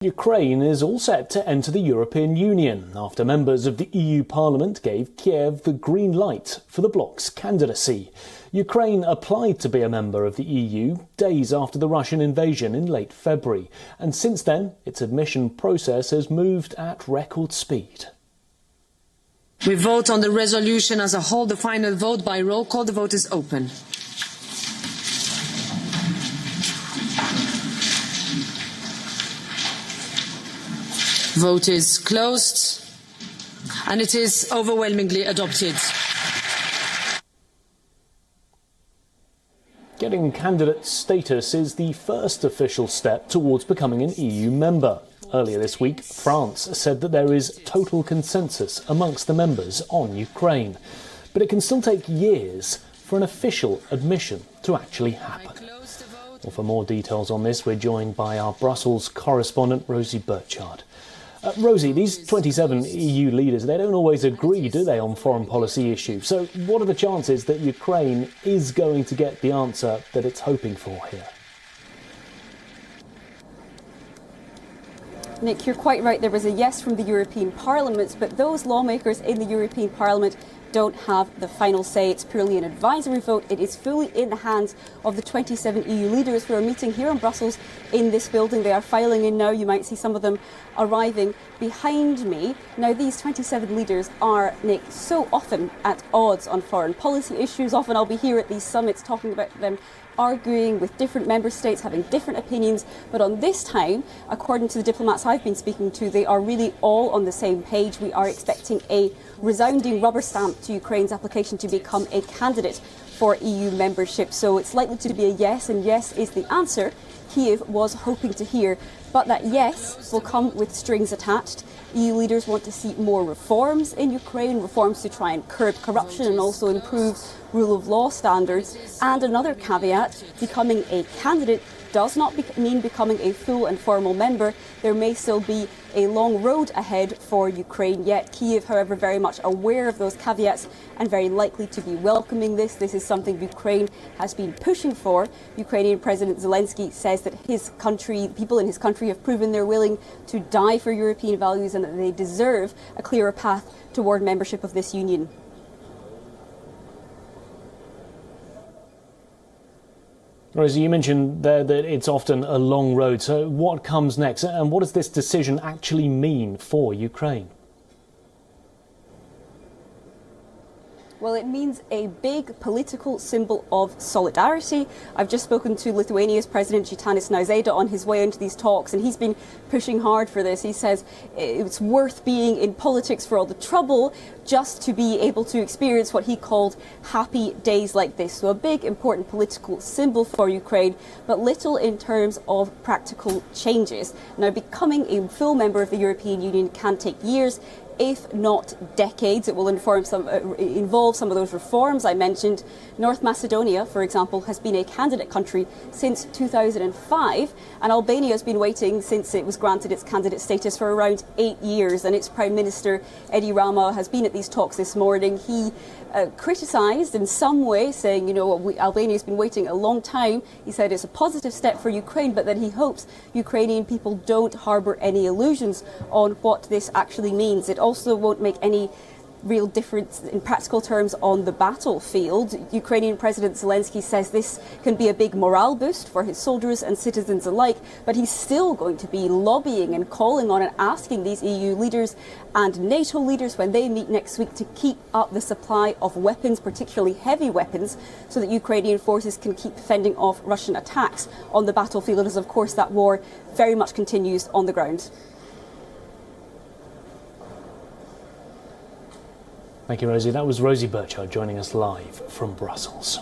Ukraine is all set to enter the European Union after members of the EU Parliament gave Kyiv the green light for the bloc's candidacy. Ukraine applied to be a member of the EU days after the Russian invasion in late February, and since then its admission process has moved at record speed. We vote on the resolution as a whole. The final vote by roll call. The vote is open. Vote is closed, and it is overwhelmingly adopted. Getting candidate status is the first official step towards becoming an EU member. Earlier this week, France said that there is total consensus amongst the members on Ukraine. But it can still take years for an official admission to actually happen. Well, for more details on this, we're joined by our Brussels correspondent, Rosie Burchard. Rosie, these 27 EU leaders, they don't always agree, do they, on foreign policy issues? So what are the chances that Ukraine is going to get the answer that it's hoping for here? Nick, you're quite right. There was a yes from the European Parliament, but those lawmakers in the European Parliament don't have the final say. It's purely an advisory vote. It is fully in the hands of the 27 EU leaders who are meeting here in Brussels in this building. They are filing in now. You might see some of them arriving behind me. Now, these 27 leaders are, Nick, so often at odds on foreign policy issues. Often I'll be here at these summits talking about them arguing with different member states, having different opinions. But on this time, according to the diplomats I've been speaking to, they are really all on the same page. We are expecting a resounding rubber stamp to Ukraine's application to become a candidate for EU membership. So it's likely to be a yes, and yes is the answer Kyiv was hoping to hear. But that yes will come with strings attached. EU leaders want to see more reforms in Ukraine, reforms to try and curb corruption and also improve rule of law standards. And another caveat, becoming a candidate does not mean becoming a full and formal member. There may still be a long road ahead for Ukraine yet. Kyiv, however, very much aware of those caveats and very likely to be welcoming this. This is something Ukraine has been pushing for. Ukrainian President Zelensky says that his country, people in his country have proven they're willing to die for European values and that they deserve a clearer path toward membership of this union. Rosie, you mentioned there that it's often a long road. So what comes next, and what does this decision actually mean for Ukraine? Well, it means a big political symbol of solidarity. I've just spoken to Lithuania's President Gitanas Nausėda on his way into these talks, and he's been pushing hard for this. He says it's worth being in politics for all the trouble just to be able to experience what he called happy days like this. So a big, important political symbol for Ukraine, but little in terms of practical changes. Now, becoming a full member of the European Union can take years, if not decades. It will involve some of those reforms I mentioned. North Macedonia, for example, has been a candidate country since 2005, and Albania has been waiting since it was granted its candidate status for around 8 years, and its Prime Minister, Edi Rama, has been at these talks this morning. He criticised in some way, saying, you know, Albania has been waiting a long time. He said it's a positive step for Ukraine, but then he hopes Ukrainian people don't harbour any illusions on what this actually means. It also won't make any real difference in practical terms on the battlefield. Ukrainian President Zelensky says this can be a big morale boost for his soldiers and citizens alike, but he's still going to be lobbying and calling on and asking these EU leaders and NATO leaders when they meet next week to keep up the supply of weapons, particularly heavy weapons, so that Ukrainian forces can keep fending off Russian attacks on the battlefield, as of course that war very much continues on the ground. Thank you, Rosie. That was Rosie Burchard joining us live from Brussels.